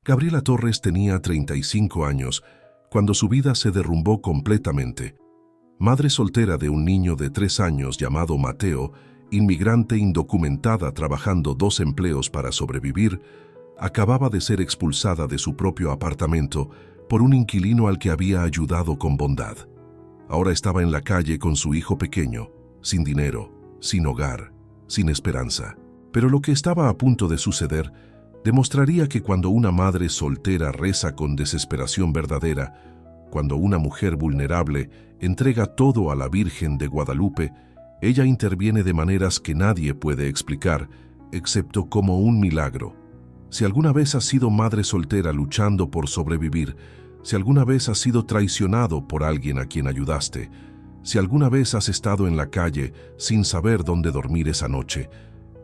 Gabriela Torres tenía 35 años cuando su vida se derrumbó completamente. Madre soltera de un niño de 3 años llamado Mateo, inmigrante indocumentada trabajando 2 empleos para sobrevivir, acababa de ser expulsada de su propio apartamento por un inquilino al que había ayudado con bondad. Ahora estaba en la calle con su hijo pequeño, sin dinero, sin hogar, sin esperanza. Pero lo que estaba a punto de suceder demostraría que cuando una madre soltera reza con desesperación verdadera, cuando una mujer vulnerable entrega todo a la Virgen de Guadalupe, ella interviene de maneras que nadie puede explicar, excepto como un milagro. Si alguna vez has sido madre soltera luchando por sobrevivir, si alguna vez has sido traicionado por alguien a quien ayudaste, si alguna vez has estado en la calle sin saber dónde dormir esa noche,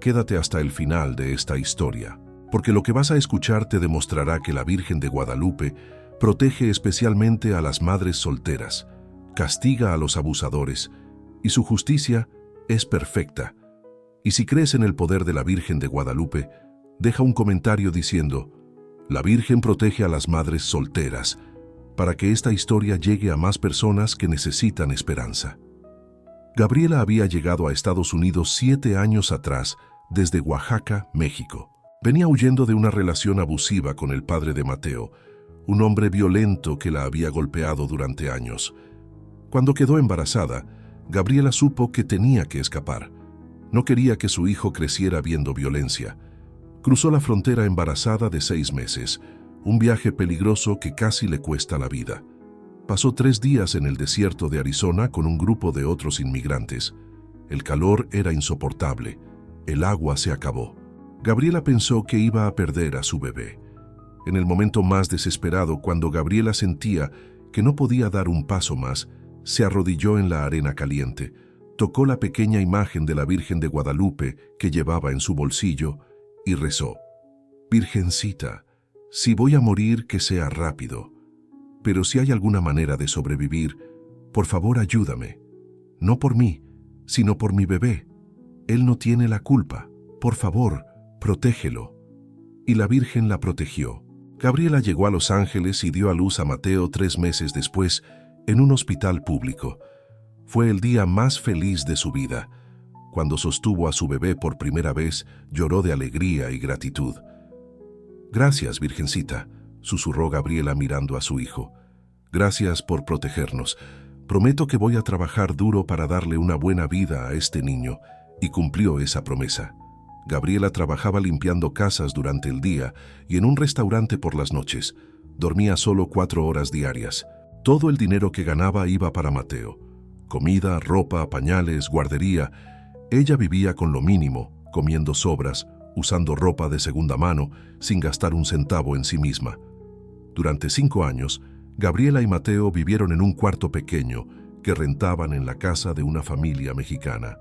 quédate hasta el final de esta historia, porque lo que vas a escuchar te demostrará que la Virgen de Guadalupe protege especialmente a las madres solteras, castiga a los abusadores, y su justicia es perfecta. Y si crees en el poder de la Virgen de Guadalupe, deja un comentario diciendo: la Virgen protege a las madres solteras, para que esta historia llegue a más personas que necesitan esperanza. Gabriela había llegado a Estados Unidos 7 años atrás, desde Oaxaca, México. Venía huyendo de una relación abusiva con el padre de Mateo, un hombre violento que la había golpeado durante años. Cuando quedó embarazada, Gabriela supo que tenía que escapar. No quería que su hijo creciera viendo violencia. Cruzó la frontera embarazada de 6 meses, un viaje peligroso que casi le cuesta la vida. Pasó 3 días en el desierto de Arizona con un grupo de otros inmigrantes. El calor era insoportable. El agua se acabó. Gabriela pensó que iba a perder a su bebé. En el momento más desesperado, cuando Gabriela sentía que no podía dar un paso más, se arrodilló en la arena caliente, tocó la pequeña imagen de la Virgen de Guadalupe que llevaba en su bolsillo y rezó: Virgencita, si voy a morir, que sea rápido, pero si hay alguna manera de sobrevivir, por favor ayúdame. No por mí, sino por mi bebé. Él no tiene la culpa. Por favor, protégelo. Y la Virgen la protegió. Gabriela llegó a Los Ángeles y dio a luz a Mateo 3 meses después en un hospital público. Fue el día más feliz de su vida. Cuando sostuvo a su bebé por primera vez, lloró de alegría y gratitud. Gracias, Virgencita, susurró Gabriela mirando a su hijo. Gracias por protegernos. Prometo que voy a trabajar duro para darle una buena vida a este niño. Y cumplió esa promesa. Gabriela trabajaba limpiando casas durante el día y en un restaurante por las noches. Dormía solo 4 horas diarias. Todo el dinero que ganaba iba para Mateo. Comida, ropa, pañales, guardería. Ella vivía con lo mínimo, comiendo sobras, usando ropa de segunda mano, sin gastar un centavo en sí misma. Durante 5 años, Gabriela y Mateo vivieron en un cuarto pequeño que rentaban en la casa de una familia mexicana.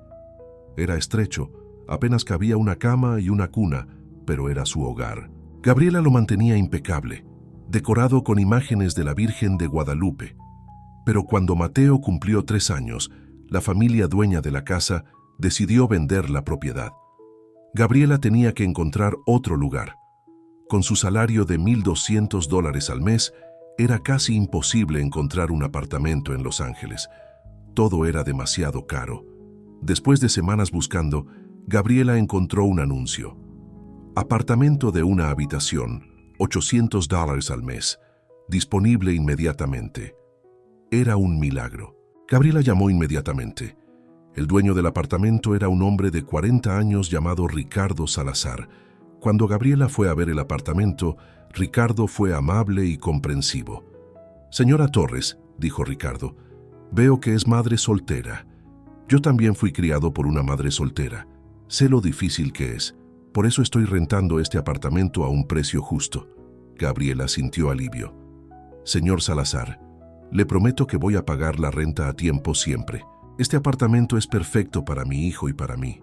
Era estrecho, apenas cabía una cama y una cuna, pero era su hogar. Gabriela lo mantenía impecable, decorado con imágenes de la Virgen de Guadalupe. Pero cuando Mateo cumplió 3 años, la familia dueña de la casa decidió vender la propiedad. Gabriela tenía que encontrar otro lugar. Con su salario de $1,200 al mes, era casi imposible encontrar un apartamento en Los Ángeles. Todo era demasiado caro. Después de semanas buscando, Gabriela encontró un anuncio. Apartamento de una habitación, $800 al mes, disponible inmediatamente. Era un milagro. Gabriela llamó inmediatamente. El dueño del apartamento era un hombre de 40 años llamado Ricardo Salazar. Cuando Gabriela fue a ver el apartamento, Ricardo fue amable y comprensivo. Señora Torres, dijo Ricardo, veo que es madre soltera. Yo también fui criado por una madre soltera. Sé lo difícil que es. Por eso estoy rentando este apartamento a un precio justo. Gabriela sintió alivio. Señor Salazar, le prometo que voy a pagar la renta a tiempo siempre. Este apartamento es perfecto para mi hijo y para mí.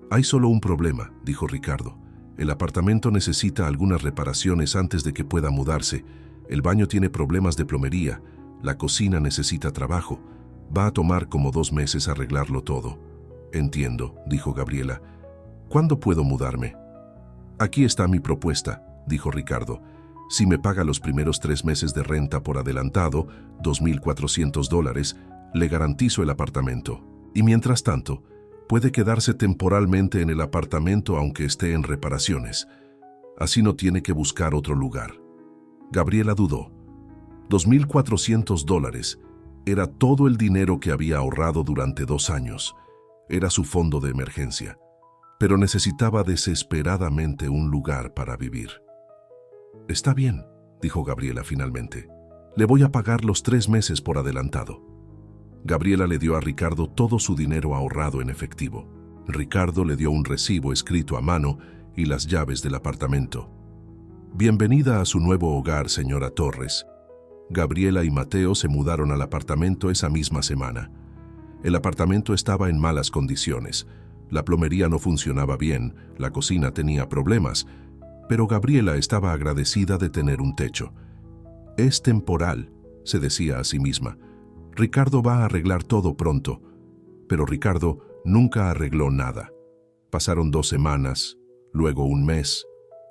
Hay solo un problema, dijo Ricardo. El apartamento necesita algunas reparaciones antes de que pueda mudarse. El baño tiene problemas de plomería. La cocina necesita trabajo. Va a tomar como 2 meses arreglarlo todo. Entiendo, dijo Gabriela. ¿Cuándo puedo mudarme? Aquí está mi propuesta, dijo Ricardo. Si me paga los primeros 3 meses de renta por adelantado, $2,400, le garantizo el apartamento. Y mientras tanto, puede quedarse temporalmente en el apartamento aunque esté en reparaciones. Así no tiene que buscar otro lugar. Gabriela dudó. $2,400 era todo el dinero que había ahorrado durante 2 años. Era su fondo de emergencia. Pero necesitaba desesperadamente un lugar para vivir. «Está bien», dijo Gabriela finalmente. «Le voy a pagar los 3 meses por adelantado». Gabriela le dio a Ricardo todo su dinero ahorrado en efectivo. Ricardo le dio un recibo escrito a mano y las llaves del apartamento. «Bienvenida a su nuevo hogar, señora Torres». Gabriela y Mateo se mudaron al apartamento esa misma semana. El apartamento estaba en malas condiciones. La plomería no funcionaba bien, la cocina tenía problemas, pero Gabriela estaba agradecida de tener un techo. «Es temporal», se decía a sí misma. «Ricardo va a arreglar todo pronto». Pero Ricardo nunca arregló nada. Pasaron 2 semanas, luego 1 mes,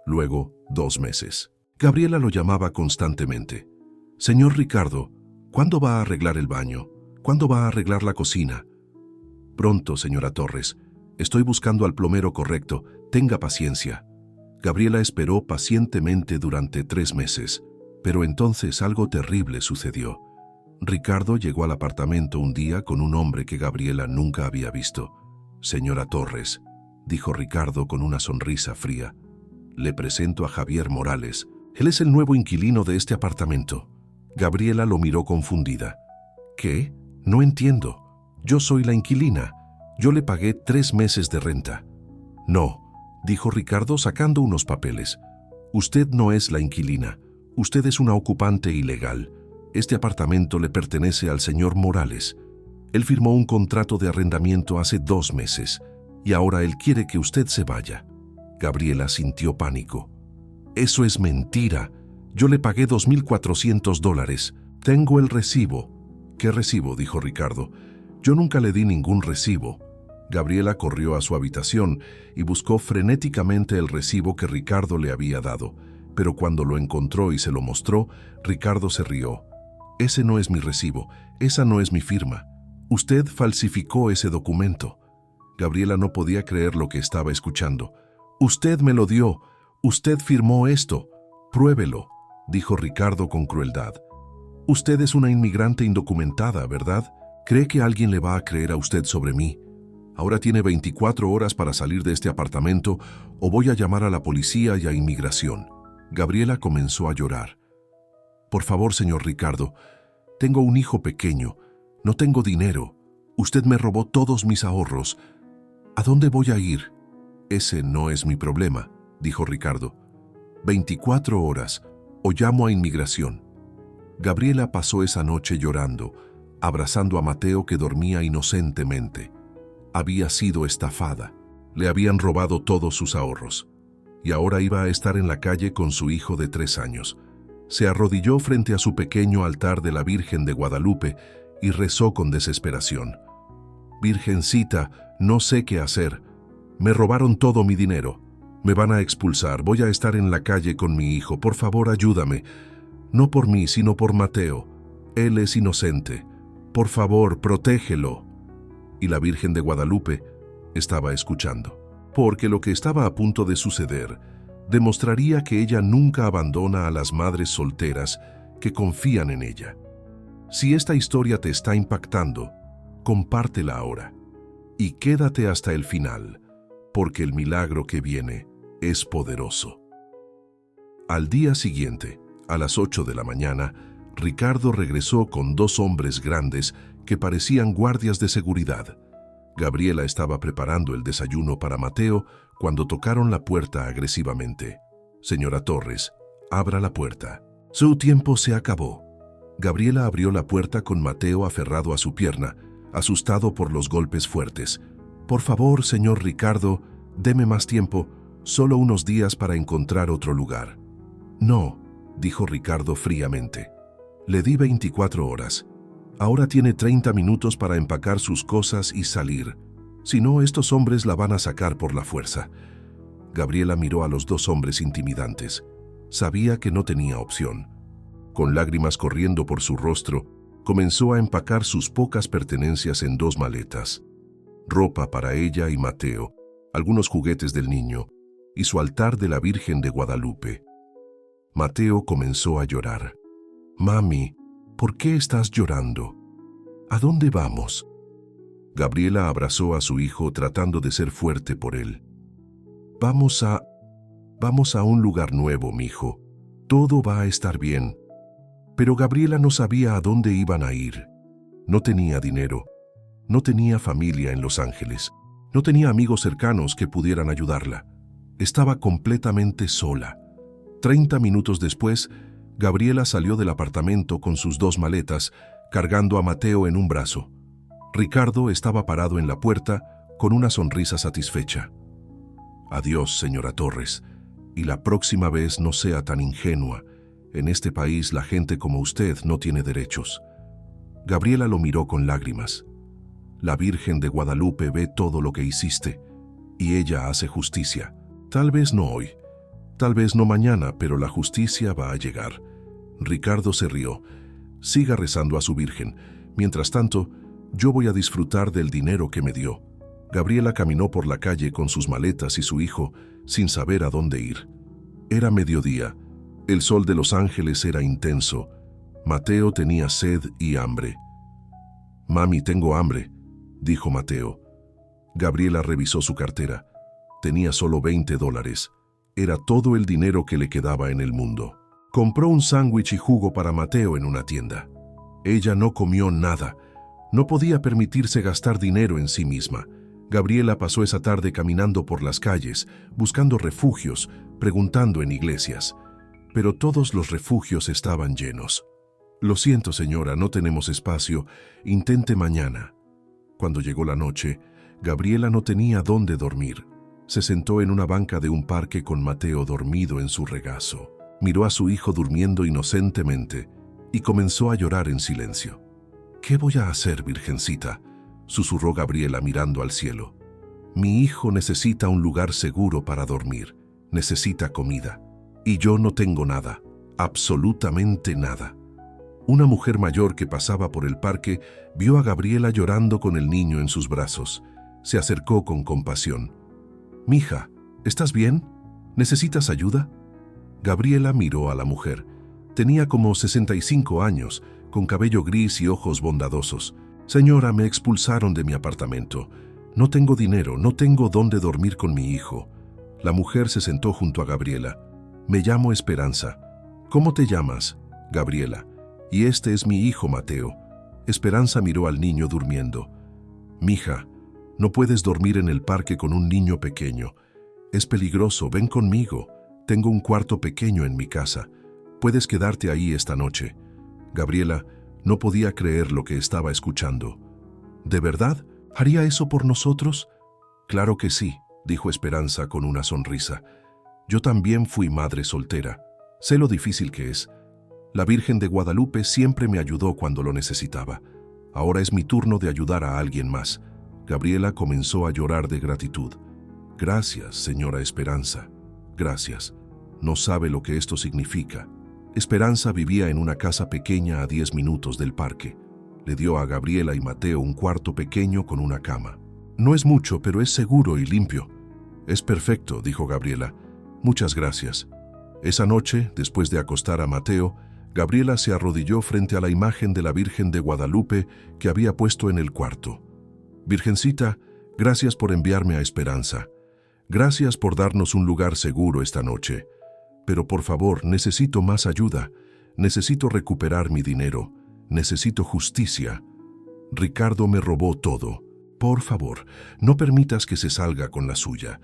luego 2 meses. Gabriela lo llamaba constantemente. «Señor Ricardo, ¿cuándo va a arreglar el baño? ¿Cuándo va a arreglar la cocina?» «Pronto, señora Torres. Estoy buscando al plomero correcto. Tenga paciencia». Gabriela esperó pacientemente durante 3 meses, pero entonces algo terrible sucedió. Ricardo llegó al apartamento un día con un hombre que Gabriela nunca había visto. «Señora Torres», dijo Ricardo con una sonrisa fría, «le presento a Javier Morales. Él es el nuevo inquilino de este apartamento». Gabriela lo miró confundida. «¿Qué? No entiendo. Yo soy la inquilina. Yo le pagué 3 meses de renta». «No», dijo Ricardo sacando unos papeles. «Usted no es la inquilina. Usted es una ocupante ilegal. Este apartamento le pertenece al señor Morales. Él firmó un contrato de arrendamiento hace 2 meses y ahora él quiere que usted se vaya». Gabriela sintió pánico. «Eso es mentira. Yo le pagué $2,400. Tengo el recibo». «¿Qué recibo?», dijo Ricardo. «Yo nunca le di ningún recibo». Gabriela corrió a su habitación y buscó frenéticamente el recibo que Ricardo le había dado, pero cuando lo encontró y se lo mostró, Ricardo se rió. «Ese no es mi recibo, esa no es mi firma. Usted falsificó ese documento». Gabriela no podía creer lo que estaba escuchando. «Usted me lo dio, usted firmó esto. Pruébelo», dijo Ricardo con crueldad. «Usted es una inmigrante indocumentada, ¿verdad? ¿Cree que alguien le va a creer a usted sobre mí? Ahora tiene 24 horas para salir de este apartamento o voy a llamar a la policía y a inmigración». Gabriela comenzó a llorar. «Por favor, señor Ricardo, tengo un hijo pequeño, no tengo dinero. Usted me robó todos mis ahorros. ¿A dónde voy a ir?» «Ese no es mi problema», dijo Ricardo. «24 horas o llamo a inmigración». Gabriela pasó esa noche llorando, abrazando a Mateo que dormía inocentemente. Había sido estafada. Le habían robado todos sus ahorros. Y ahora iba a estar en la calle con su hijo de 3 años. Se arrodilló frente a su pequeño altar de la Virgen de Guadalupe y rezó con desesperación. «Virgencita, no sé qué hacer. Me robaron todo mi dinero. Me van a expulsar. Voy a estar en la calle con mi hijo. Por favor, ayúdame. No por mí, sino por Mateo. Él es inocente. Por favor, protégelo». Y la Virgen de Guadalupe estaba escuchando, porque lo que estaba a punto de suceder demostraría que ella nunca abandona a las madres solteras que confían en ella. Si esta historia te está impactando, compártela ahora y quédate hasta el final, porque el milagro que viene es poderoso. Al día siguiente, a las 8 de la mañana, Ricardo regresó con 2 hombres grandes que parecían guardias de seguridad. Gabriela estaba preparando el desayuno para Mateo cuando tocaron la puerta agresivamente. «Señora Torres, abra la puerta. Su tiempo se acabó». Gabriela abrió la puerta con Mateo aferrado a su pierna, asustado por los golpes fuertes. «Por favor, señor Ricardo, deme más tiempo, solo unos días para encontrar otro lugar». «No», dijo Ricardo fríamente. «Le di 24 horas. Ahora tiene 30 minutos para empacar sus cosas y salir. Si no, estos hombres la van a sacar por la fuerza». Gabriela miró a los 2 hombres intimidantes. Sabía que no tenía opción. Con lágrimas corriendo por su rostro, comenzó a empacar sus pocas pertenencias en 2 maletas. Ropa para ella y Mateo, algunos juguetes del niño y su altar de la Virgen de Guadalupe. Mateo comenzó a llorar. «Mami, ¿por qué estás llorando? ¿A dónde vamos?» Gabriela abrazó a su hijo tratando de ser fuerte por él. Vamos a un lugar nuevo, mijo. Todo va a estar bien». Pero Gabriela no sabía a dónde iban a ir. No tenía dinero. No tenía familia en Los Ángeles. No tenía amigos cercanos que pudieran ayudarla. Estaba completamente sola. 30 minutos después, Gabriela salió del apartamento con sus 2 maletas, cargando a Mateo en un brazo. Ricardo estaba parado en la puerta con una sonrisa satisfecha. «Adiós, señora Torres, y la próxima vez no sea tan ingenua. En este país la gente como usted no tiene derechos». Gabriela lo miró con lágrimas. «La Virgen de Guadalupe ve todo lo que hiciste, y ella hace justicia. Tal vez no hoy, tal vez no mañana, pero la justicia va a llegar». Ricardo se rió. «Siga rezando a su Virgen. Mientras tanto, yo voy a disfrutar del dinero que me dio». Gabriela caminó por la calle con sus maletas y su hijo, sin saber a dónde ir. Era mediodía. El sol de Los Ángeles era intenso. Mateo tenía sed y hambre. «Mami, tengo hambre», dijo Mateo. Gabriela revisó su cartera. Tenía solo $20. Era todo el dinero que le quedaba en el mundo. Compró un sándwich y jugo para Mateo en una tienda. Ella no comió nada. No podía permitirse gastar dinero en sí misma. Gabriela pasó esa tarde caminando por las calles, buscando refugios, preguntando en iglesias. Pero todos los refugios estaban llenos. «Lo siento, señora, no tenemos espacio. Intente mañana». Cuando llegó la noche, Gabriela no tenía dónde dormir. Se sentó en una banca de un parque con Mateo dormido en su regazo. Miró a su hijo durmiendo inocentemente y comenzó a llorar en silencio. «¿Qué voy a hacer, Virgencita?», susurró Gabriela mirando al cielo. «Mi hijo necesita un lugar seguro para dormir, necesita comida. Y yo no tengo nada, absolutamente nada». Una mujer mayor que pasaba por el parque vio a Gabriela llorando con el niño en sus brazos. Se acercó con compasión. «Mija, ¿estás bien? ¿Necesitas ayuda?». Gabriela miró a la mujer. Tenía como 65 años, con cabello gris y ojos bondadosos. «Señora, me expulsaron de mi apartamento. No tengo dinero, no tengo dónde dormir con mi hijo». La mujer se sentó junto a Gabriela. «Me llamo Esperanza». «¿Cómo te llamas?». «Gabriela». «Y este es mi hijo Mateo». Esperanza miró al niño durmiendo. «Mija, no puedes dormir en el parque con un niño pequeño. Es peligroso, ven conmigo. Tengo un cuarto pequeño en mi casa. Puedes quedarte ahí esta noche». Gabriela no podía creer lo que estaba escuchando. «¿De verdad? ¿Haría eso por nosotros?». «Claro que sí», dijo Esperanza con una sonrisa. «Yo también fui madre soltera. Sé lo difícil que es. La Virgen de Guadalupe siempre me ayudó cuando lo necesitaba. Ahora es mi turno de ayudar a alguien más». Gabriela comenzó a llorar de gratitud. «Gracias, señora Esperanza. Gracias. No sabe lo que esto significa». Esperanza vivía en una casa pequeña a 10 minutos del parque. Le dio a Gabriela y Mateo un cuarto pequeño con una cama. «No es mucho, pero es seguro y limpio». «Es perfecto», dijo Gabriela. «Muchas gracias». Esa noche, después de acostar a Mateo, Gabriela se arrodilló frente a la imagen de la Virgen de Guadalupe que había puesto en el cuarto. «Virgencita, gracias por enviarme a Esperanza. Gracias por darnos un lugar seguro esta noche. Pero por favor, necesito más ayuda. Necesito recuperar mi dinero. Necesito justicia. Ricardo me robó todo. Por favor, no permitas que se salga con la suya».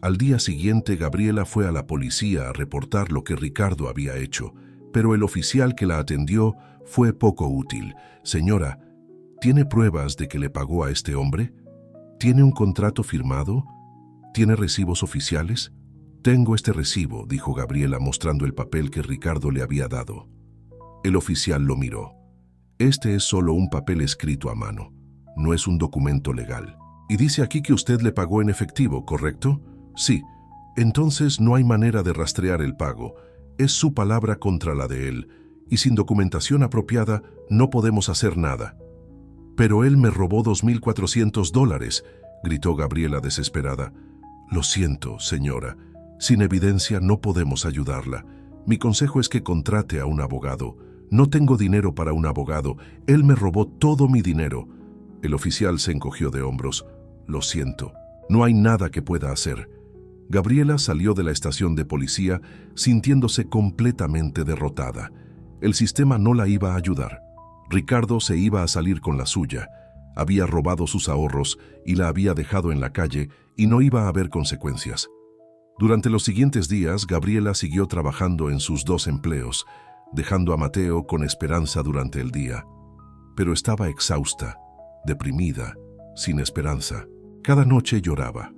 Al día siguiente, Gabriela fue a la policía a reportar lo que Ricardo había hecho, pero el oficial que la atendió fue poco útil. «Señora, ¿tiene pruebas de que le pagó a este hombre? ¿Tiene un contrato firmado? ¿Tiene recibos oficiales?». «Tengo este recibo», dijo Gabriela mostrando el papel que Ricardo le había dado. El oficial lo miró. «Este es solo un papel escrito a mano. No es un documento legal. Y dice aquí que usted le pagó en efectivo, ¿correcto?». «Sí». «Entonces no hay manera de rastrear el pago. Es su palabra contra la de él, y sin documentación apropiada no podemos hacer nada. «Pero él me robó $2.400», gritó Gabriela desesperada. «Lo siento, señora. Sin evidencia no podemos ayudarla. Mi consejo es que contrate a un abogado. No tengo dinero para un abogado. Él me robó todo mi dinero». El oficial se encogió de hombros. «Lo siento. No hay nada que pueda hacer». Gabriela salió de la estación de policía sintiéndose completamente derrotada. El sistema no la iba a ayudar. Ricardo se iba a salir con la suya. Había robado sus ahorros y la había dejado en la calle y no iba a haber consecuencias. Durante los siguientes días, Gabriela siguió trabajando en sus 2 empleos, dejando a Mateo con esperanza durante el día. Pero estaba exhausta, deprimida, sin esperanza. Cada noche lloraba,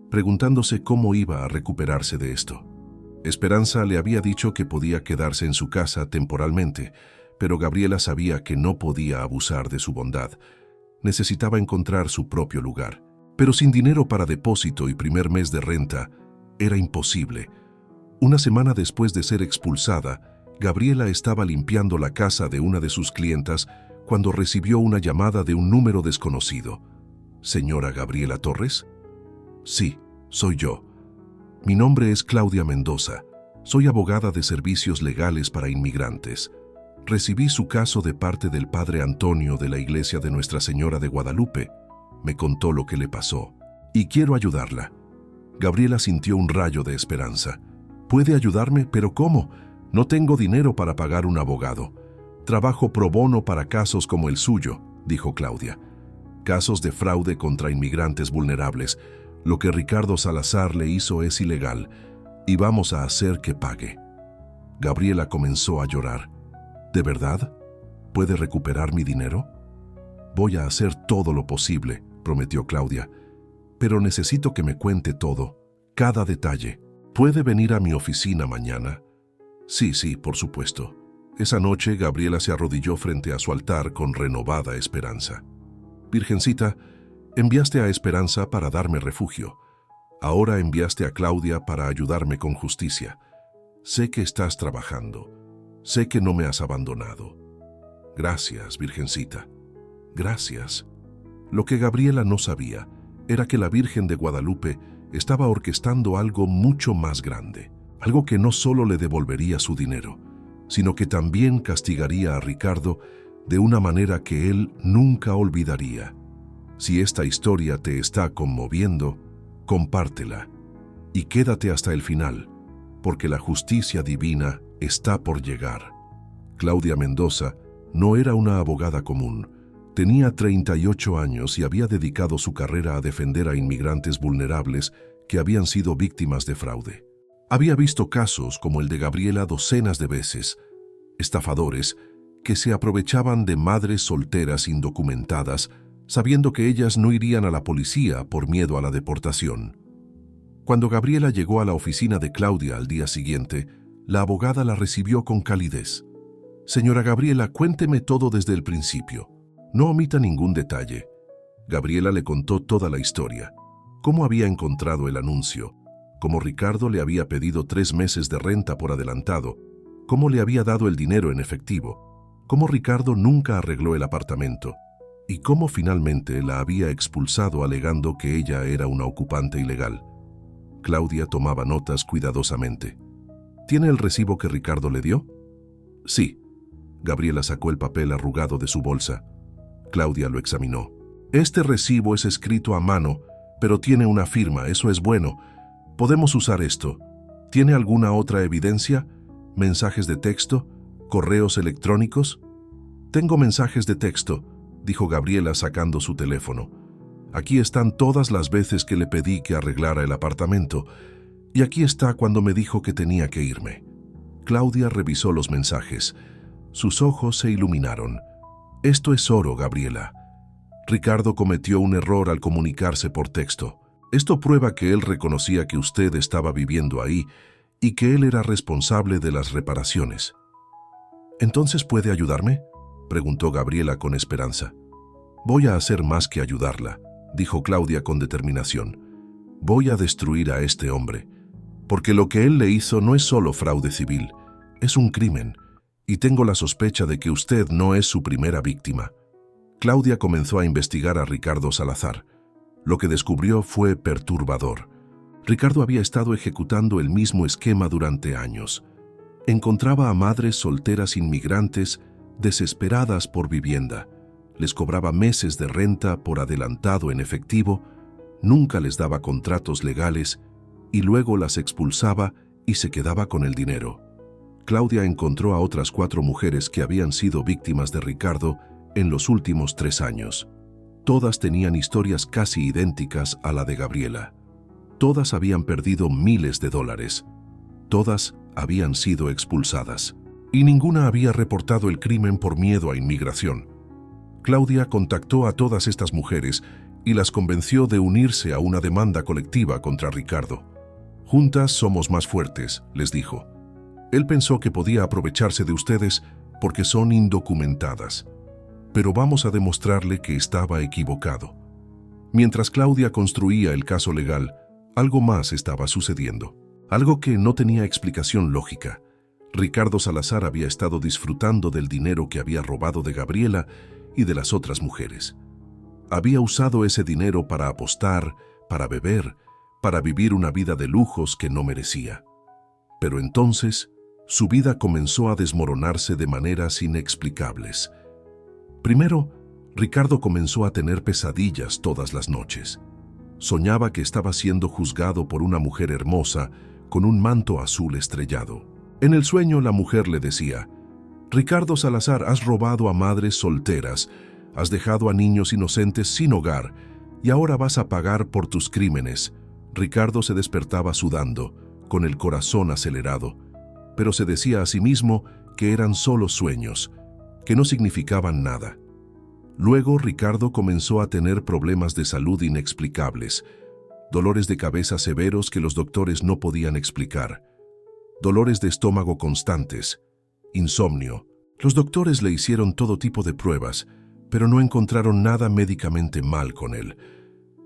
preguntándose cómo iba a recuperarse de esto. Esperanza le había dicho que podía quedarse en su casa temporalmente, pero Gabriela sabía que no podía abusar de su bondad. Necesitaba encontrar su propio lugar. Pero sin dinero para depósito y primer mes de renta, era imposible. Una semana después de ser expulsada, Gabriela estaba limpiando la casa de una de sus clientas cuando recibió una llamada de un número desconocido. «¿Señora Gabriela Torres?» «Sí, soy yo. Mi nombre es Claudia Mendoza. Soy abogada de servicios legales para inmigrantes. Recibí su caso de parte del padre Antonio de la Iglesia de Nuestra Señora de Guadalupe. Me contó lo que le pasó. Y quiero ayudarla». Gabriela sintió un rayo de esperanza. «¿Puede ayudarme? ¿Pero cómo? No tengo dinero para pagar un abogado. Trabajo pro bono para casos como el suyo», dijo Claudia. «Casos de fraude contra inmigrantes vulnerables. Lo que Ricardo Salazar le hizo es ilegal y vamos a hacer que pague». Gabriela comenzó a llorar. «¿De verdad? ¿Puede recuperar mi dinero?» «Voy a hacer todo lo posible», prometió Claudia. «Pero necesito que me cuente todo, cada detalle. ¿Puede venir a mi oficina mañana?» Sí, por supuesto». Esa noche Gabriela se arrodilló frente a su altar con renovada esperanza. «Virgencita, enviaste a Esperanza para darme refugio. Ahora enviaste a Claudia para ayudarme con justicia. Sé que estás trabajando. Sé que no me has abandonado. Gracias, Virgencita. Gracias». Lo que Gabriela no sabía era que la Virgen de Guadalupe estaba orquestando algo mucho más grande, algo que no solo le devolvería su dinero, sino que también castigaría a Ricardo de una manera que él nunca olvidaría. Si esta historia te está conmoviendo, compártela y quédate hasta el final, porque la justicia divina está por llegar. Claudia Mendoza no era una abogada común. Tenía 38 años y había dedicado su carrera a defender a inmigrantes vulnerables que habían sido víctimas de fraude. Había visto casos como el de Gabriela docenas de veces, estafadores que se aprovechaban de madres solteras indocumentadas, sabiendo que ellas no irían a la policía por miedo a la deportación. Cuando Gabriela llegó a la oficina de Claudia al día siguiente, la abogada la recibió con calidez. «Señora Gabriela, cuénteme todo desde el principio. No omita ningún detalle». Gabriela le contó toda la historia. Cómo había encontrado el anuncio, cómo Ricardo le había pedido 3 meses de renta por adelantado, cómo le había dado el dinero en efectivo, cómo Ricardo nunca arregló el apartamento y cómo finalmente la había expulsado alegando que ella era una ocupante ilegal. Claudia tomaba notas cuidadosamente. «¿Tiene el recibo que Ricardo le dio?» «Sí». Gabriela sacó el papel arrugado de su bolsa. Claudia lo examinó. «Este recibo es escrito a mano, pero tiene una firma, eso es bueno. Podemos usar esto. ¿Tiene alguna otra evidencia? ¿Mensajes de texto? ¿Correos electrónicos?» «Tengo mensajes de texto», dijo Gabriela sacando su teléfono. «Aquí están todas las veces que le pedí que arreglara el apartamento, y aquí está cuando me dijo que tenía que irme». Claudia revisó los mensajes. Sus ojos se iluminaron. «Esto es oro, Gabriela. Ricardo cometió un error al comunicarse por texto. Esto prueba que él reconocía que usted estaba viviendo ahí y que él era responsable de las reparaciones». «¿Entonces puede ayudarme?», preguntó Gabriela con esperanza. «Voy a hacer más que ayudarla», dijo Claudia con determinación. «Voy a destruir a este hombre, porque lo que él le hizo no es solo fraude civil, Es un crimen, y tengo la sospecha de que usted no es su primera víctima. Claudia comenzó a investigar a Ricardo Salazar. Lo que descubrió fue perturbador. Ricardo había estado ejecutando el mismo esquema durante años. Encontraba a madres solteras inmigrantes desesperadas por vivienda. Les cobraba meses de renta por adelantado en efectivo, nunca les daba contratos legales y luego las expulsaba y se quedaba con el dinero. Claudia encontró a otras 4 mujeres que habían sido víctimas de Ricardo en los últimos 3 años. Todas tenían historias casi idénticas a la de Gabriela. Todas habían perdido miles de dólares. Todas habían sido expulsadas. Y ninguna había reportado el crimen por miedo a inmigración. Claudia contactó a todas estas mujeres y las convenció de unirse a una demanda colectiva contra Ricardo. «Juntas somos más fuertes», les dijo. «Él pensó que podía aprovecharse de ustedes porque son indocumentadas. Pero vamos a demostrarle que estaba equivocado». Mientras Claudia construía el caso legal, algo más estaba sucediendo. Algo que no tenía explicación lógica. Ricardo Salazar había estado disfrutando del dinero que había robado de Gabriela y de las otras mujeres. Había usado ese dinero para apostar, para beber, para vivir una vida de lujos que no merecía. Pero entonces, su vida comenzó a desmoronarse de maneras inexplicables. Primero, Ricardo comenzó a tener pesadillas todas las noches. Soñaba que estaba siendo juzgado por una mujer hermosa con un manto azul estrellado. En el sueño la mujer le decía: «Ricardo Salazar, has robado a madres solteras, has dejado a niños inocentes sin hogar y ahora vas a pagar por tus crímenes». Ricardo se despertaba sudando, con el corazón acelerado, pero se decía a sí mismo que eran solo sueños, que no significaban nada. Luego Ricardo comenzó a tener problemas de salud inexplicables, dolores de cabeza severos que los doctores no podían explicar, dolores de estómago constantes, insomnio. Los doctores le hicieron todo tipo de pruebas, pero no encontraron nada médicamente mal con él.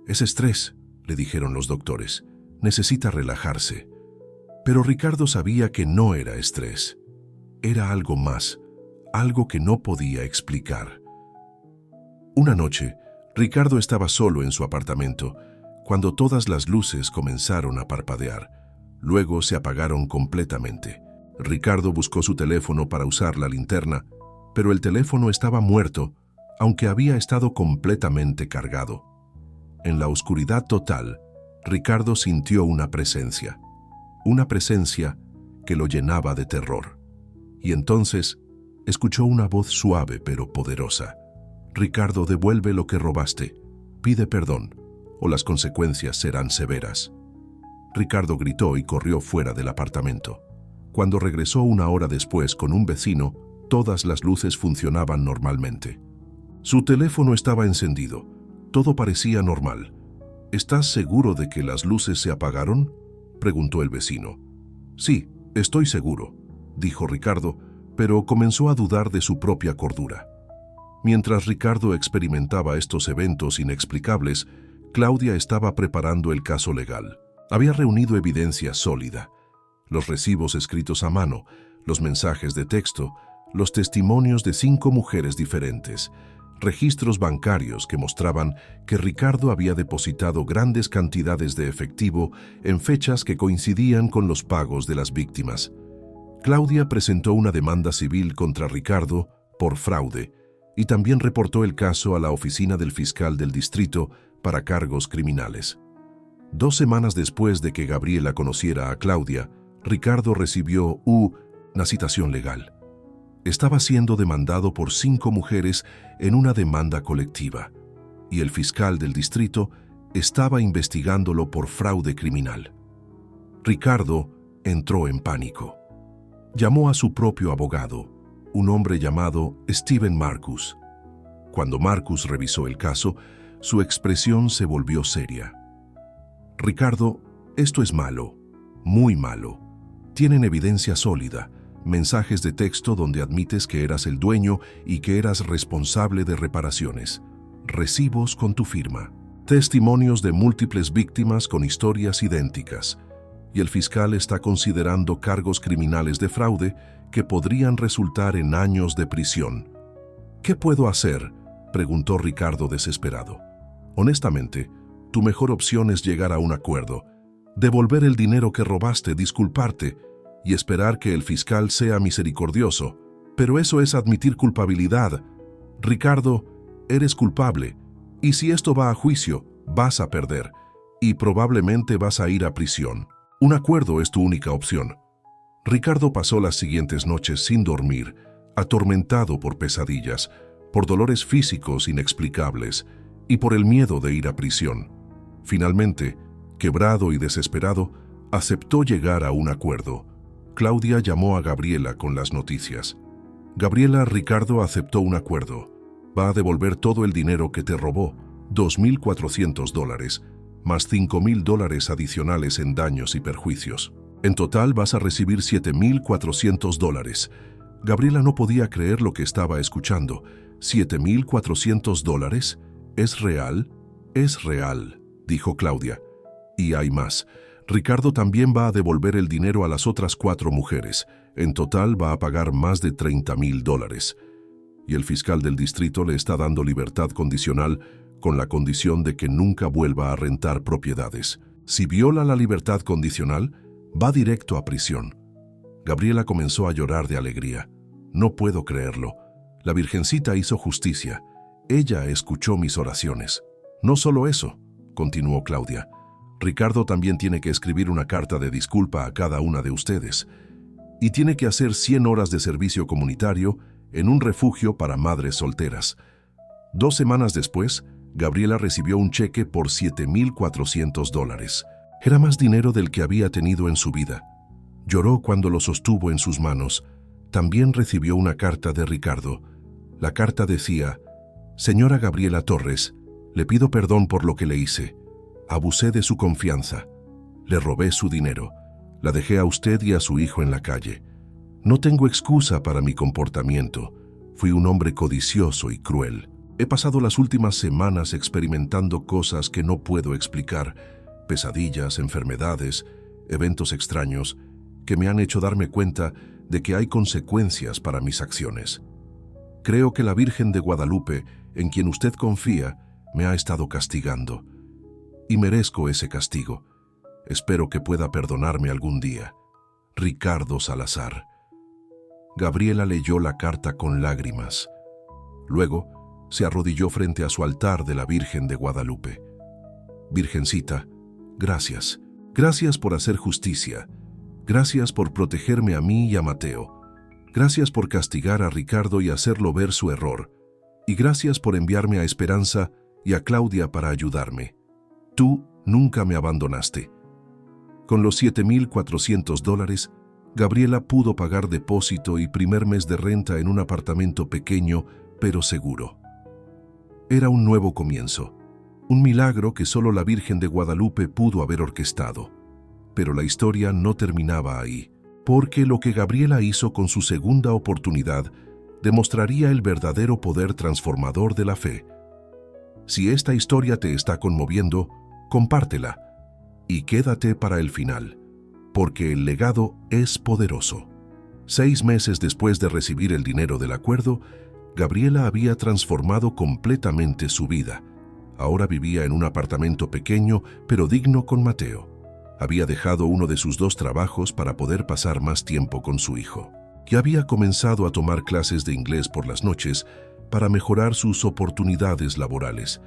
«Es estrés», le dijeron los doctores. «Necesita relajarse». Pero Ricardo sabía que no era estrés. Era algo más, algo que no podía explicar. Una noche, Ricardo estaba solo en su apartamento, cuando todas las luces comenzaron a parpadear. Luego se apagaron completamente. Ricardo buscó su teléfono para usar la linterna, pero el teléfono estaba muerto, aunque había estado completamente cargado. En la oscuridad total, Ricardo sintió una presencia que lo llenaba de terror. Y entonces escuchó una voz suave pero poderosa. «Ricardo, devuelve lo que robaste. Pide perdón, o las consecuencias serán severas». Ricardo gritó y corrió fuera del apartamento. Cuando regresó una hora después con un vecino, todas las luces funcionaban normalmente. Su teléfono estaba encendido. Todo parecía normal. «¿Estás seguro de que las luces se apagaron?», preguntó el vecino. «Sí, estoy seguro», dijo Ricardo, pero comenzó a dudar de su propia cordura. Mientras Ricardo experimentaba estos eventos inexplicables, Claudia estaba preparando el caso legal. Había reunido evidencia sólida: los recibos escritos a mano, los mensajes de texto, los testimonios de 5 mujeres diferentes, registros bancarios que mostraban que Ricardo había depositado grandes cantidades de efectivo en fechas que coincidían con los pagos de las víctimas. Claudia presentó una demanda civil contra Ricardo por fraude y también reportó el caso a la oficina del fiscal del distrito para cargos criminales. 2 semanas después de que Gabriela conociera a Claudia, Ricardo recibió una citación legal. Estaba siendo demandado por 5 mujeres en una demanda colectiva, y el fiscal del distrito estaba investigándolo por fraude criminal. Ricardo entró en pánico. Llamó a su propio abogado, un hombre llamado Steven Marcus. Cuando Marcus revisó el caso, su expresión se volvió seria. «Ricardo, esto es malo, muy malo. Tienen evidencia sólida, mensajes de texto donde admites que eras el dueño y que eras responsable de reparaciones, recibos con tu firma, testimonios de múltiples víctimas con historias idénticas, y el fiscal está considerando cargos criminales de fraude que podrían resultar en años de prisión. ¿Qué puedo hacer?, preguntó Ricardo desesperado. Honestamente, tu mejor opción es llegar a un acuerdo, devolver el dinero que robaste, disculparte y esperar que el fiscal sea misericordioso. Pero eso es admitir culpabilidad. Ricardo, eres culpable, y si esto va a juicio, vas a perder, y probablemente vas a ir a prisión. Un acuerdo es tu única opción. Ricardo pasó las siguientes noches sin dormir, atormentado por pesadillas, por dolores físicos inexplicables y por el miedo de ir a prisión. Finalmente, quebrado y desesperado, aceptó llegar a un acuerdo. Claudia llamó a Gabriela con las noticias. Gabriela, Ricardo aceptó un acuerdo. Va a devolver todo el dinero que te robó, $2,400, más $5,000 adicionales en daños y perjuicios. En total vas a recibir $7,400. Gabriela no podía creer lo que estaba escuchando. $7,400. ¿Es real? Es real, dijo Claudia. Y hay más. Ricardo también va a devolver el dinero a las otras 4 mujeres. En total va a pagar más de $30,000. Y el fiscal del distrito le está dando libertad condicional con la condición de que nunca vuelva a rentar propiedades. Si viola la libertad condicional, va directo a prisión. Gabriela comenzó a llorar de alegría. No puedo creerlo. La Virgencita hizo justicia. Ella escuchó mis oraciones. No solo eso, continuó Claudia. Ricardo también tiene que escribir una carta de disculpa a cada una de ustedes. Y tiene que hacer 100 horas de servicio comunitario en un refugio para madres solteras. 2 semanas después, Gabriela recibió un cheque por $7,400. Era más dinero del que había tenido en su vida. Lloró cuando lo sostuvo en sus manos. También recibió una carta de Ricardo. La carta decía: «Señora Gabriela Torres, le pido perdón por lo que le hice. Abusé de su confianza. Le robé su dinero. La dejé a usted y a su hijo en la calle. No tengo excusa para mi comportamiento. Fui un hombre codicioso y cruel. He pasado las últimas semanas experimentando cosas que no puedo explicar, pesadillas, enfermedades, eventos extraños, que me han hecho darme cuenta de que hay consecuencias para mis acciones. Creo que la Virgen de Guadalupe, en quien usted confía, me ha estado castigando. Y merezco ese castigo. Espero que pueda perdonarme algún día. Ricardo Salazar». Gabriela leyó la carta con lágrimas. Luego, se arrodilló frente a su altar de la Virgen de Guadalupe. «Virgencita, gracias. Gracias por hacer justicia. Gracias por protegerme a mí y a Mateo. Gracias por castigar a Ricardo y hacerlo ver su error. Y gracias por enviarme a Esperanza y a Claudia para ayudarme. Tú nunca me abandonaste». Con los $7,400, Gabriela pudo pagar depósito y primer mes de renta en un apartamento pequeño pero seguro. Era un nuevo comienzo, un milagro que solo la Virgen de Guadalupe pudo haber orquestado. Pero la historia no terminaba ahí, porque lo que Gabriela hizo con su segunda oportunidad demostraría el verdadero poder transformador de la fe. Si esta historia te está conmoviendo, compártela y quédate para el final, porque el legado es poderoso. 6 meses después de recibir el dinero del acuerdo, Gabriela había transformado completamente su vida. Ahora vivía en un apartamento pequeño pero digno con Mateo. Había dejado uno de sus 2 trabajos para poder pasar más tiempo con su hijo, y había comenzado a tomar clases de inglés por las noches para mejorar sus oportunidades laborales.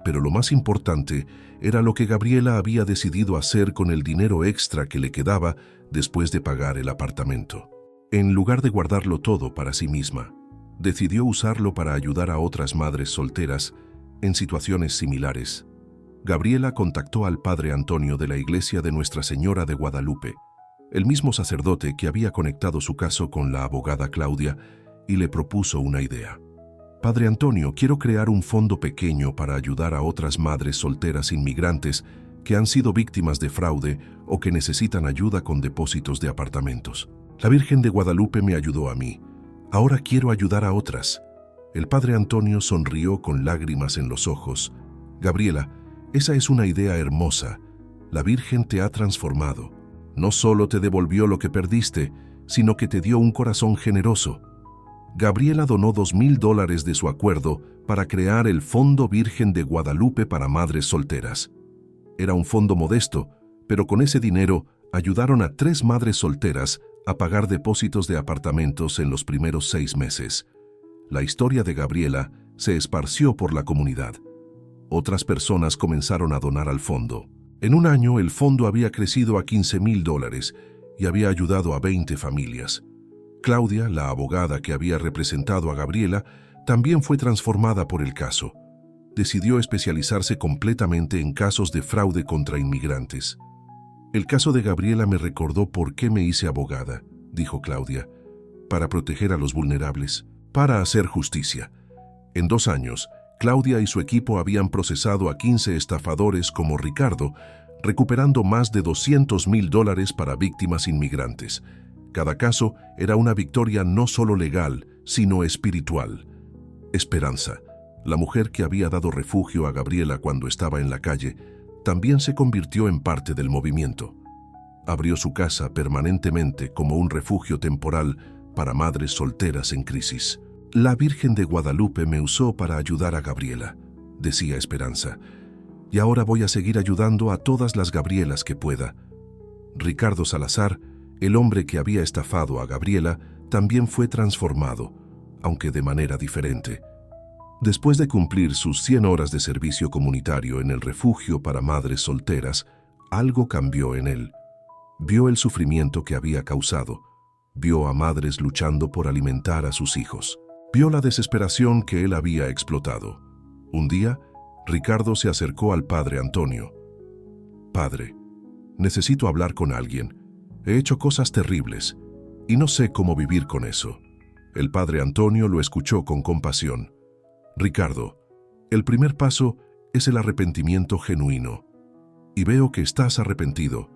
Pero lo más importante era lo que Gabriela había decidido hacer con el dinero extra que le quedaba después de pagar el apartamento. En lugar de guardarlo todo para sí misma, decidió usarlo para ayudar a otras madres solteras en situaciones similares. Gabriela contactó al padre Antonio de la iglesia de Nuestra Señora de Guadalupe, el mismo sacerdote que había conectado su caso con la abogada Claudia, y le propuso una idea. «Padre Antonio, quiero crear un fondo pequeño para ayudar a otras madres solteras inmigrantes que han sido víctimas de fraude o que necesitan ayuda con depósitos de apartamentos. La Virgen de Guadalupe me ayudó a mí. Ahora quiero ayudar a otras». El padre Antonio sonrió con lágrimas en los ojos. «Gabriela, esa es una idea hermosa. La Virgen te ha transformado. No solo te devolvió lo que perdiste, sino que te dio un corazón generoso. Gabriela donó $2,000 de su acuerdo para crear el Fondo Virgen de Guadalupe para Madres Solteras. Era un fondo modesto, pero con ese dinero ayudaron a 3 madres solteras a pagar depósitos de apartamentos en los primeros 6 meses. La historia de Gabriela se esparció por la comunidad. Otras personas comenzaron a donar al fondo. En un año, el fondo había crecido a $15,000 y había ayudado a 20 familias. Claudia, la abogada que había representado a Gabriela, también fue transformada por el caso. Decidió especializarse completamente en casos de fraude contra inmigrantes. El caso de Gabriela me recordó por qué me hice abogada, dijo Claudia, para proteger a los vulnerables, para hacer justicia. En 2 años, Claudia y su equipo habían procesado a 15 estafadores como Ricardo, recuperando más de $200,000 para víctimas inmigrantes. Cada caso era una victoria no solo legal, sino espiritual. Esperanza, la mujer que había dado refugio a Gabriela cuando estaba en la calle, también se convirtió en parte del movimiento. Abrió su casa permanentemente como un refugio temporal para madres solteras en crisis. La Virgen de Guadalupe me usó para ayudar a Gabriela, decía Esperanza, y ahora voy a seguir ayudando a todas las Gabrielas que pueda. Ricardo Salazar, el hombre que había estafado a Gabriela, también fue transformado, aunque de manera diferente. Después de cumplir sus 100 horas de servicio comunitario en el refugio para madres solteras, algo cambió en él. Vio el sufrimiento que había causado, vio a madres luchando por alimentar a sus hijos, vio la desesperación que él había explotado. Un día, Ricardo se acercó al padre Antonio. «Padre, necesito hablar con alguien. He hecho cosas terribles y no sé cómo vivir con eso». El padre Antonio lo escuchó con compasión. «Ricardo, el primer paso es el arrepentimiento genuino. Y veo que estás arrepentido.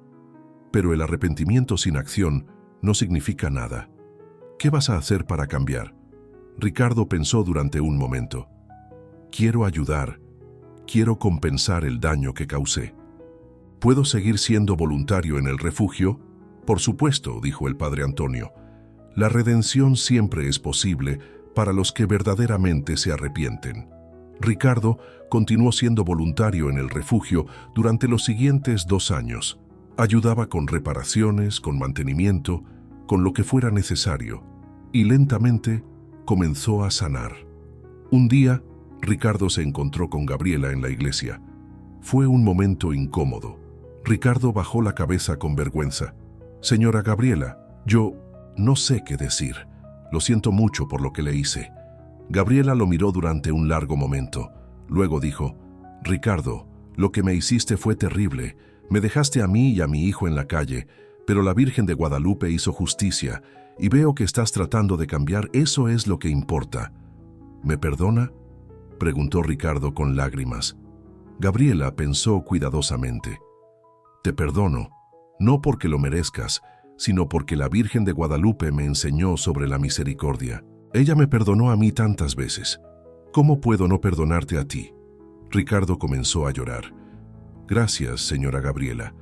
Pero el arrepentimiento sin acción no significa nada. ¿Qué vas a hacer para cambiar?». Ricardo pensó durante un momento. «Quiero ayudar. Quiero compensar el daño que causé». «¿Puedo seguir siendo voluntario en el refugio?». «Por supuesto», dijo el padre Antonio. «La redención siempre es posible para los que verdaderamente se arrepienten». Ricardo continuó siendo voluntario en el refugio durante los siguientes 2 años. Ayudaba con reparaciones, con mantenimiento, con lo que fuera necesario, y lentamente comenzó a sanar. Un día, Ricardo se encontró con Gabriela en la iglesia. Fue un momento incómodo. Ricardo bajó la cabeza con vergüenza. «Señora Gabriela, yo no sé qué decir. Lo siento mucho por lo que le hice». Gabriela lo miró durante un largo momento. Luego dijo: «Ricardo, lo que me hiciste fue terrible. Me dejaste a mí y a mi hijo en la calle, pero la Virgen de Guadalupe hizo justicia y veo que estás tratando de cambiar. Eso es lo que importa». «¿Me perdona?», preguntó Ricardo con lágrimas. Gabriela pensó cuidadosamente. «Te perdono, no porque lo merezcas, sino porque la Virgen de Guadalupe me enseñó sobre la misericordia. Ella me perdonó a mí tantas veces. ¿Cómo puedo no perdonarte a ti?». Ricardo comenzó a llorar. «Gracias, señora Gabriela.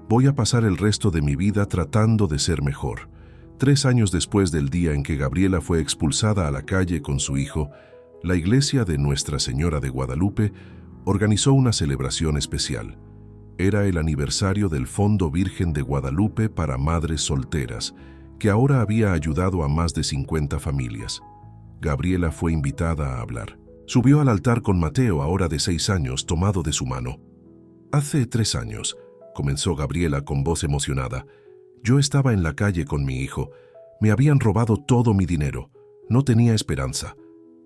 Voy a pasar el resto de mi vida tratando de ser mejor». 3 años después del día en que Gabriela fue expulsada a la calle con su hijo, la iglesia de Nuestra Señora de Guadalupe organizó una celebración especial. Era el aniversario del Fondo Virgen de Guadalupe para Madres Solteras, que ahora había ayudado a más de 50 familias. Gabriela fue invitada a hablar. Subió al altar con Mateo, ahora de 6 años, tomado de su mano. «Hace 3 años», comenzó Gabriela con voz emocionada, «yo estaba en la calle con mi hijo. Me habían robado todo mi dinero. No tenía esperanza.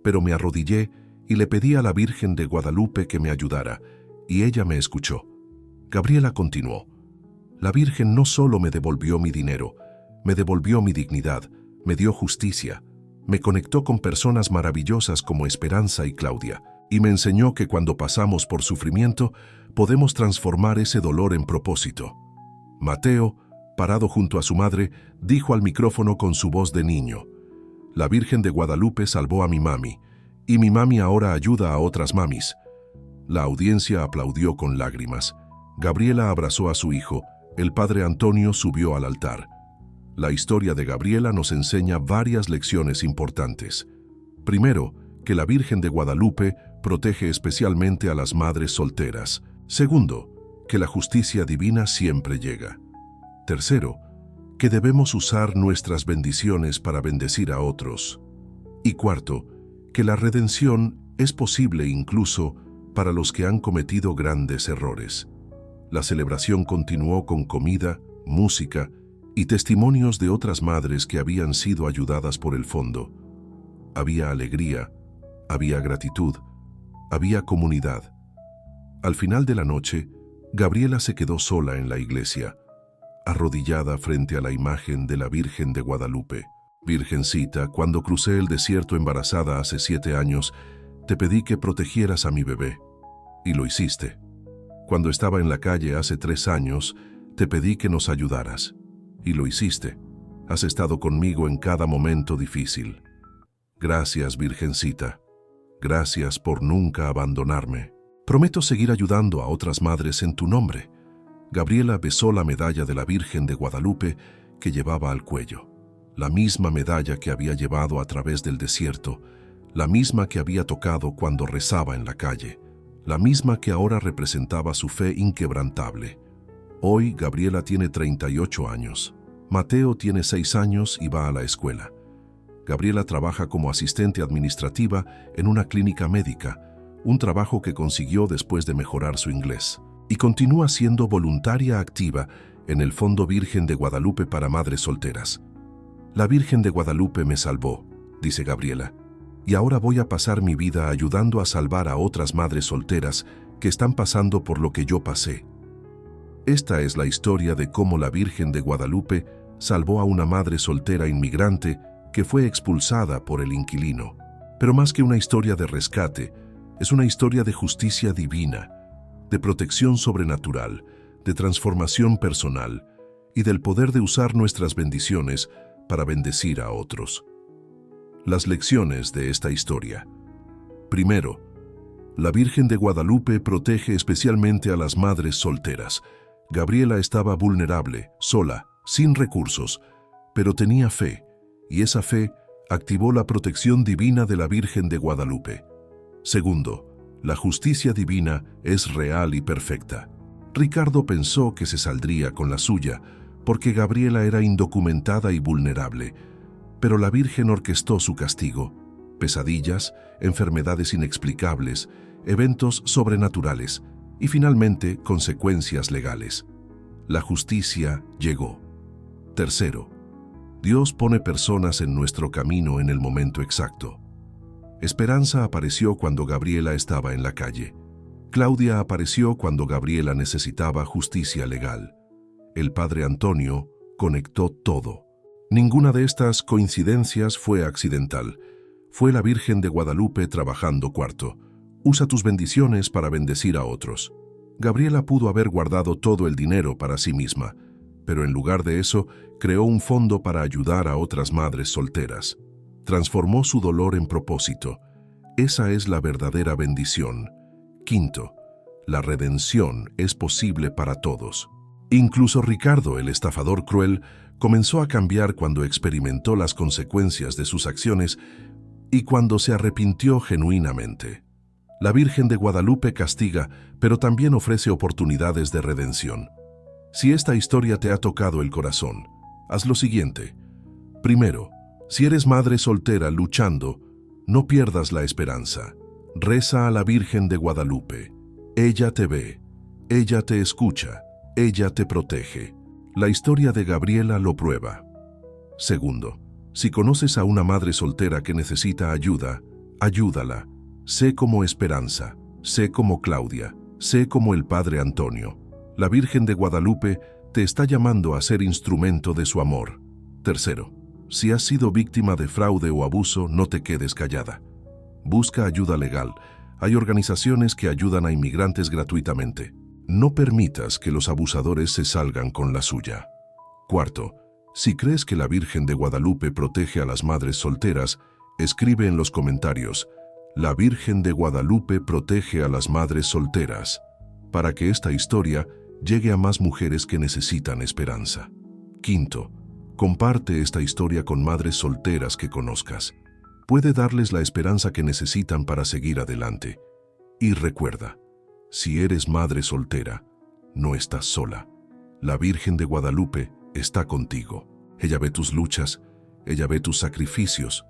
Pero me arrodillé y le pedí a la Virgen de Guadalupe que me ayudara, y ella me escuchó». Gabriela continuó: «La Virgen no solo me devolvió mi dinero, me devolvió mi dignidad, me dio justicia, me conectó con personas maravillosas como Esperanza y Claudia, y me enseñó que cuando pasamos por sufrimiento, podemos transformar ese dolor en propósito». Mateo, parado junto a su madre, dijo al micrófono con su voz de niño: «La Virgen de Guadalupe salvó a mi mami, y mi mami ahora ayuda a otras mamis». La audiencia aplaudió con lágrimas. Gabriela abrazó a su hijo. El padre Antonio subió al altar. La historia de Gabriela nos enseña varias lecciones importantes. Primero, que la Virgen de Guadalupe protege especialmente a las madres solteras. Segundo, que la justicia divina siempre llega. Tercero, que debemos usar nuestras bendiciones para bendecir a otros. Y cuarto, que la redención es posible incluso para los que han cometido grandes errores. La celebración continuó con comida, música y testimonios de otras madres que habían sido ayudadas por el fondo. Había alegría, había gratitud, había comunidad. Al final de la noche, Gabriela se quedó sola en la iglesia, arrodillada frente a la imagen de la Virgen de Guadalupe. Virgencita, cuando crucé el desierto embarazada hace 7 años, te pedí que protegieras a mi bebé, y lo hiciste. Cuando estaba en la calle hace 3 años, te pedí que nos ayudaras, y lo hiciste. Has estado conmigo en cada momento difícil. Gracias, Virgencita. Gracias por nunca abandonarme. Prometo seguir ayudando a otras madres en tu nombre. Gabriela besó la medalla de la Virgen de Guadalupe que llevaba al cuello. La misma medalla que había llevado a través del desierto, la misma que había tocado cuando rezaba en la calle, la misma que ahora representaba su fe inquebrantable. Hoy Gabriela tiene 38 años. Mateo tiene 6 años y va a la escuela. Gabriela trabaja como asistente administrativa en una clínica médica, un trabajo que consiguió después de mejorar su inglés, y continúa siendo voluntaria activa en el Fondo Virgen de Guadalupe para madres solteras. La Virgen de Guadalupe me salvó, dice Gabriela, y ahora voy a pasar mi vida ayudando a salvar a otras madres solteras que están pasando por lo que yo pasé. Esta es la historia de cómo la Virgen de Guadalupe salvó a una madre soltera inmigrante que fue expulsada por el inquilino. Pero más que una historia de rescate, es una historia de justicia divina, de protección sobrenatural, de transformación personal y del poder de usar nuestras bendiciones para bendecir a otros. Las lecciones de esta historia. Primero, la Virgen de Guadalupe protege especialmente a las madres solteras. Gabriela estaba vulnerable, sola, sin recursos, pero tenía fe, y esa fe activó la protección divina de la Virgen de Guadalupe. Segundo, la justicia divina es real y perfecta. Ricardo pensó que se saldría con la suya, porque Gabriela era indocumentada y vulnerable, pero la Virgen orquestó su castigo: pesadillas, enfermedades inexplicables, eventos sobrenaturales y finalmente consecuencias legales. La justicia llegó. Tercero, Dios pone personas en nuestro camino en el momento exacto. Esperanza apareció cuando Gabriela estaba en la calle. Claudia apareció cuando Gabriela necesitaba justicia legal. El padre Antonio conectó todo. Ninguna de estas coincidencias fue accidental. Fue la Virgen de Guadalupe trabajando cuarto. Usa tus bendiciones para bendecir a otros. Gabriela pudo haber guardado todo el dinero para sí misma, pero en lugar de eso, creó un fondo para ayudar a otras madres solteras. Transformó su dolor en propósito. Esa es la verdadera bendición. Quinto, la redención es posible para todos. Incluso Ricardo, el estafador cruel, comenzó a cambiar cuando experimentó las consecuencias de sus acciones y cuando se arrepintió genuinamente. La Virgen de Guadalupe castiga, pero también ofrece oportunidades de redención. Si esta historia te ha tocado el corazón, haz lo siguiente. Primero, si eres madre soltera luchando, no pierdas la esperanza. Reza a la Virgen de Guadalupe. Ella te ve, ella te escucha, ella te protege. La historia de Gabriela lo prueba. Segundo, si conoces a una madre soltera que necesita ayuda, ayúdala. Sé como Esperanza, sé como Claudia, sé como el padre Antonio. La Virgen de Guadalupe te está llamando a ser instrumento de su amor. Tercero, si has sido víctima de fraude o abuso, no te quedes callada. Busca ayuda legal. Hay organizaciones que ayudan a inmigrantes gratuitamente. No permitas que los abusadores se salgan con la suya. Cuarto, si crees que la Virgen de Guadalupe protege a las madres solteras, escribe en los comentarios: La Virgen de Guadalupe protege a las madres solteras, para que esta historia llegue a más mujeres que necesitan esperanza. Quinto, Comparte esta historia con madres solteras que conozcas. Puede darles la esperanza que necesitan para seguir adelante. Y recuerda, si eres madre soltera, no estás sola. La Virgen de Guadalupe está contigo. Ella ve tus luchas, ella ve tus sacrificios,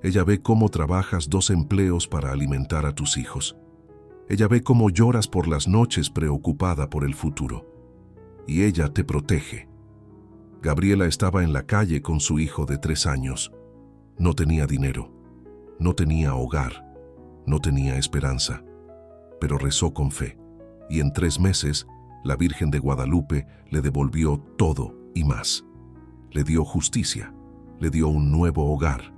ella ve cómo trabajas 2 empleos para alimentar a tus hijos. Ella ve cómo lloras por las noches preocupada por el futuro. Y ella te protege. Gabriela estaba en la calle con su hijo de 3 años. No tenía dinero, no tenía hogar, no tenía esperanza, pero rezó con fe. Y en 3 meses, la Virgen de Guadalupe le devolvió todo y más. Le dio justicia, le dio un nuevo hogar,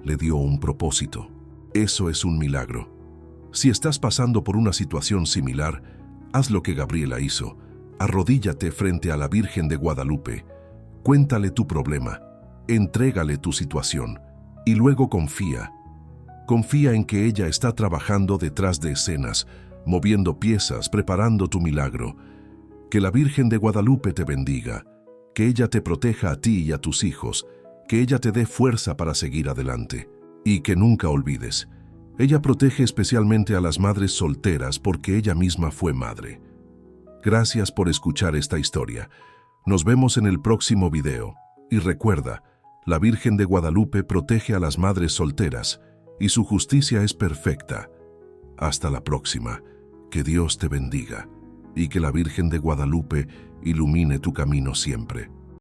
le dio un propósito. Eso es un milagro. Si estás pasando por una situación similar, haz lo que Gabriela hizo. Arrodíllate frente a la Virgen de Guadalupe, cuéntale tu problema, entrégale tu situación y luego confía. Confía en que ella está trabajando detrás de escenas, moviendo piezas, preparando tu milagro. Que la Virgen de Guadalupe te bendiga, que ella te proteja a ti y a tus hijos, que ella te dé fuerza para seguir adelante. Y que nunca olvides, ella protege especialmente a las madres solteras porque ella misma fue madre. Gracias por escuchar esta historia. Nos vemos en el próximo video. Y recuerda, la Virgen de Guadalupe protege a las madres solteras y su justicia es perfecta. Hasta la próxima. Que Dios te bendiga y que la Virgen de Guadalupe ilumine tu camino siempre.